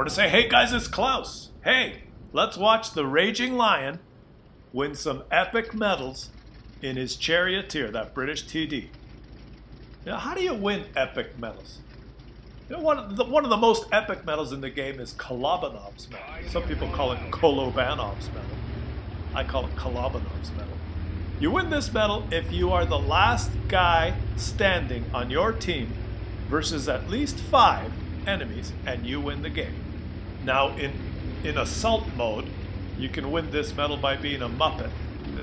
for to say, hey guys, it's Klaus. Hey, let's watch the Raging Lion win some epic medals in his Charioteer, that British TD. Now, how do you win epic medals? You know, one of the most epic medals in the game is Kolobanov's medal. Some people call it Kolobanov's medal. I call it Kolobanov's medal. You win this medal if you are the last guy standing on your team versus at least 5 enemies, and you win the game. Now, in assault mode, you can win this medal by being a Muppet,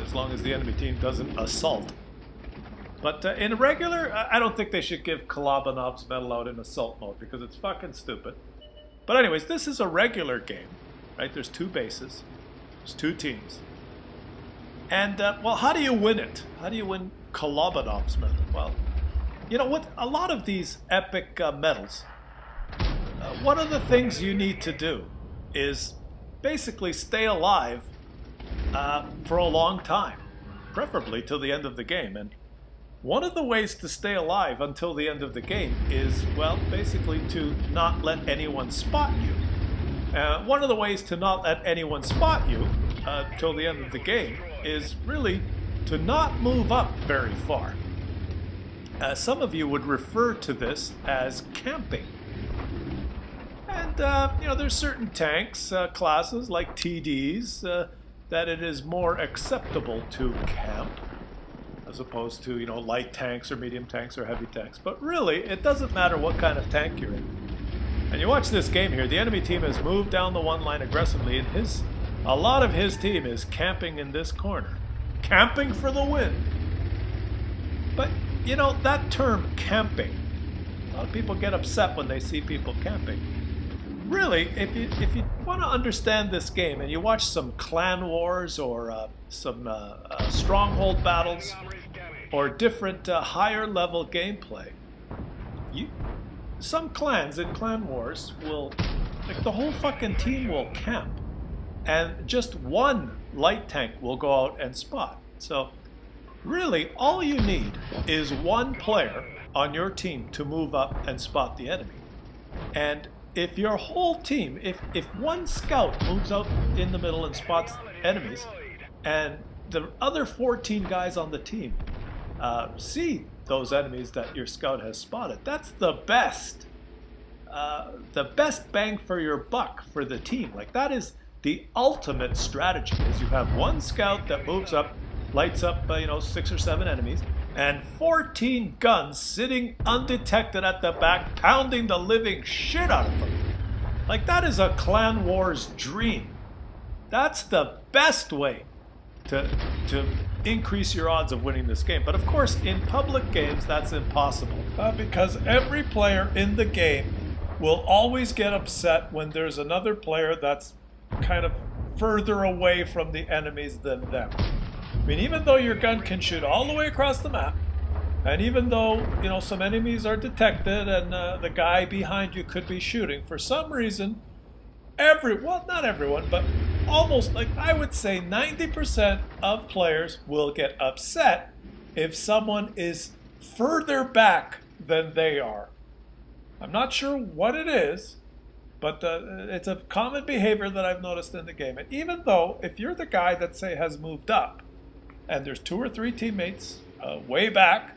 as long as the enemy team doesn't assault. But in regular, I don't think they should give Kolobanov's medal out in assault mode, because it's fucking stupid. But anyways, this is a regular game, right? There's 2 bases, there's 2 teams. And, well, how do you win it? How do you win Kolobanov's medal? Well, you know what? A lot of these epic medals, one of the things you need to do is basically stay alive for a long time, preferably till the end of the game. And one of the ways to stay alive until the end of the game is, well, basically to not let anyone spot you. One of the ways to not let anyone spot you till the end of the game is really to not move up very far. Some of you would refer to this as camping. And, you know, there's certain tanks, classes like TDs, that it is more acceptable to camp as opposed to, you know, light tanks or medium tanks or heavy tanks. But really, it doesn't matter what kind of tank you're in. And you watch this game here, the enemy team has moved down the one line aggressively, and a lot of his team is camping in this corner. Camping for the win. But, you know, that term camping, a lot of people get upset when they see people camping. Really, if you want to understand this game and you watch some clan wars or some stronghold battles or different higher level gameplay, some clans in clan wars will, like, the whole fucking team will camp, and just one light tank will go out and spot. So really, all you need is one player on your team to move up and spot the enemy. And if your whole team, if one scout moves out in the middle and spots enemies, and the other 14 guys on the team see those enemies that your scout has spotted, that's the best bang for your buck for the team. Like, that is the ultimate strategy, is you have one scout that moves up, lights up, you know, 6 or 7 enemies, and 14 guns sitting undetected at the back, pounding the living shit out of them. Like, that is a clan wars dream. That's the best way to increase your odds of winning this game. But of course, in public games, that's impossible, because every player in the game will always get upset when there's another player that's kind of further away from the enemies than them. I mean, even though your gun can shoot all the way across the map, and even though, you know, some enemies are detected and the guy behind you could be shooting, for some reason, well, not everyone, but almost, like, I would say 90% of players will get upset if someone is further back than they are. I'm not sure what it is, but it's a common behavior that I've noticed in the game. And even though, if you're the guy that, say, has moved up, and there's 2 or 3 teammates way back,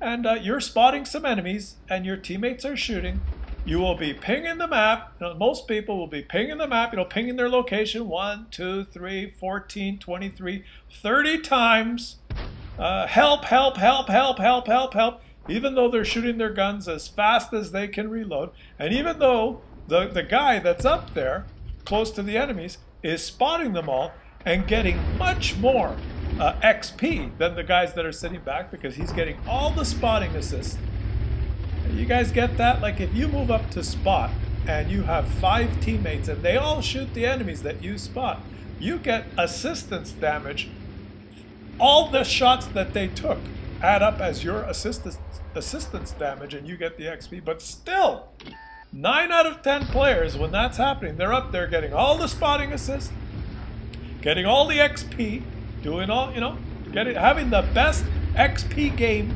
and you're spotting some enemies, and your teammates are shooting, you will be pinging the map. You know, most people will be pinging the map, you know, pinging their location 1, 2, 3, 14, 23, 30 times. Help, help, help, help, help, help, help. Even though they're shooting their guns as fast as they can reload, and even though the guy that's up there, close to the enemies, is spotting them all and getting much more XP than the guys that are sitting back, because he's getting all the spotting assists. You guys get that? Like, if you move up to spot and you have 5 teammates and they all shoot the enemies that you spot, you get assistance damage. All the shots that they took add up as your assistance damage, and you get the XP. But still, 9 out of 10 players, when that's happening, they're up there getting all the spotting assists, getting all the XP, doing all, you know, having the best XP game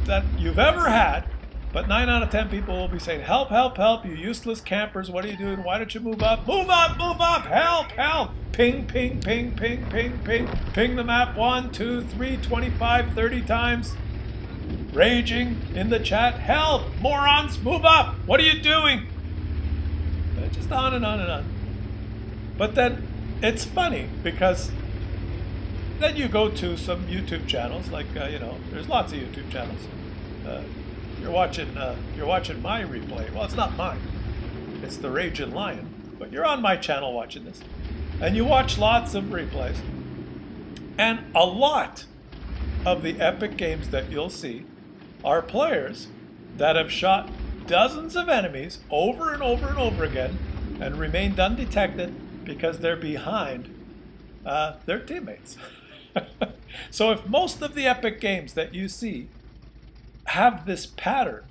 that you've ever had, But 9 out of 10 people will be saying, help, help, help, you useless campers, what are you doing? Why don't you move up? Move up, move up, help, help. Ping, ping, ping, ping, ping, ping. Ping the map 1, 2, 3, 25, 30 times. Raging in the chat, help, morons, move up. What are you doing? Just on and on and on. But then it's funny because then you go to some YouTube channels, like, you know, there's lots of YouTube channels. You're watching my replay. Well, it's not mine. It's the Raging Lion. But you're on my channel watching this. And you watch lots of replays. And a lot of the epic games that you'll see are players that have shot dozens of enemies over and over and over again and remained undetected because they're behind their teammates. So if most of the epic games that you see have this pattern,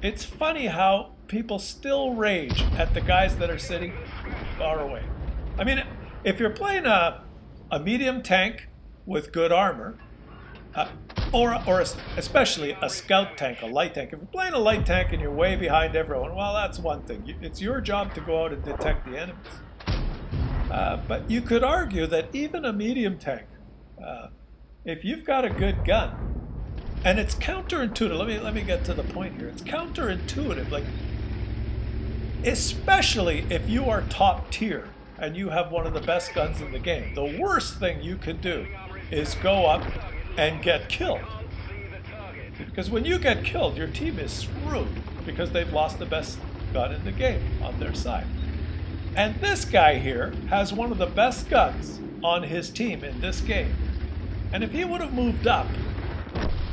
it's funny how people still rage at the guys that are sitting far away. I mean, if you're playing a medium tank with good armor, or especially a scout tank, a light tank. If you're playing a light tank and you're way behind everyone, well, that's one thing. It's your job to go out and detect the enemies. But you could argue that even a medium tank, if you've got a good gun, and it's counterintuitive. Let me get to the point here. It's counterintuitive, like especially if you are top tier and you have one of the best guns in the game. The worst thing you can do is go up and get killed. Because when you get killed, your team is screwed because they've lost the best gun in the game on their side. And this guy here has one of the best guns on his team in this game. And if he would have moved up,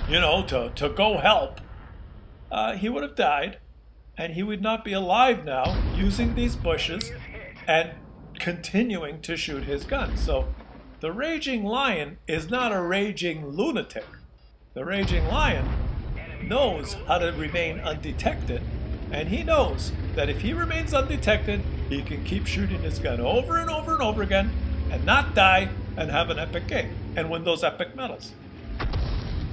you know, to go help, he would have died, and he would not be alive now using these bushes and continuing to shoot his gun. So the Raging Lion is not a raging lunatic. The Raging Lion knows how to remain undetected, and he knows that if he remains undetected, he can keep shooting his gun over and over and over again and not die and have an epic game and win those epic medals.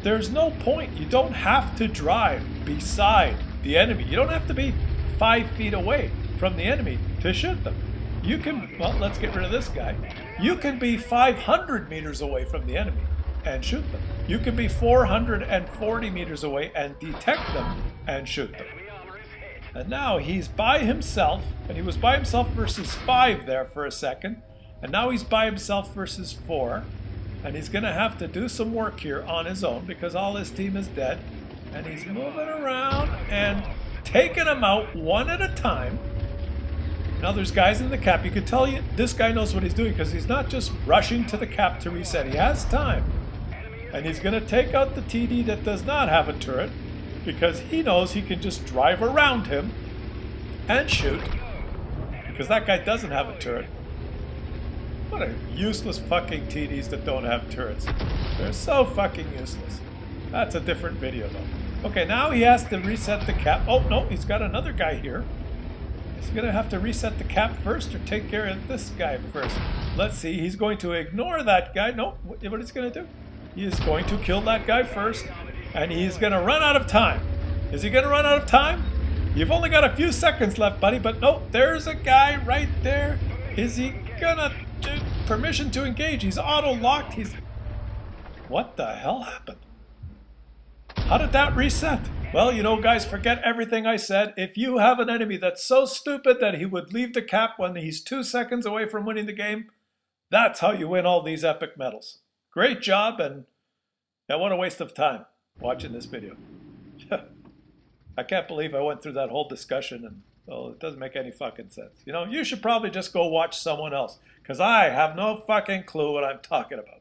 There's no point. You don't have to drive beside the enemy. You don't have to be 5 feet away from the enemy to shoot them. You can, well, let's get rid of this guy. You can be 500 meters away from the enemy and shoot them. You can be 440 meters away and detect them and shoot them. And now he's by himself, and he was by himself versus 5 there for a second, and now he's by himself versus 4, and he's going to have to do some work here on his own because all his team is dead, and he's moving around and taking them out one at a time. Now there's guys in the cap. You could tell you this guy knows what he's doing because he's not just rushing to the cap to reset. He has time. And he's going to take out the TD that does not have a turret because he knows he can just drive around him and shoot because that guy doesn't have a turret. What a useless fucking TDs that don't have turrets. They're so fucking useless. That's a different video though. Okay, now he has to reset the cap. Oh no, he's got another guy here. Is he gonna have to reset the cap first or take care of this guy first? Let's see, he's going to ignore that guy. No, what he's gonna do? He is going to kill that guy first, and he's gonna run out of time. Is he gonna run out of time? You've only got a few seconds left, buddy, but nope, there's a guy right there. Is he gonna do permission to engage? He's auto-locked. What the hell happened? How did that reset? Well, you know, guys, forget everything I said. If you have an enemy that's so stupid that he would leave the cap when he's 2 seconds away from winning the game, that's how you win all these epic medals. Great job, and yeah, what a waste of time watching this video. I can't believe I went through that whole discussion, and well, it doesn't make any fucking sense. You know, you should probably just go watch someone else, because I have no fucking clue what I'm talking about.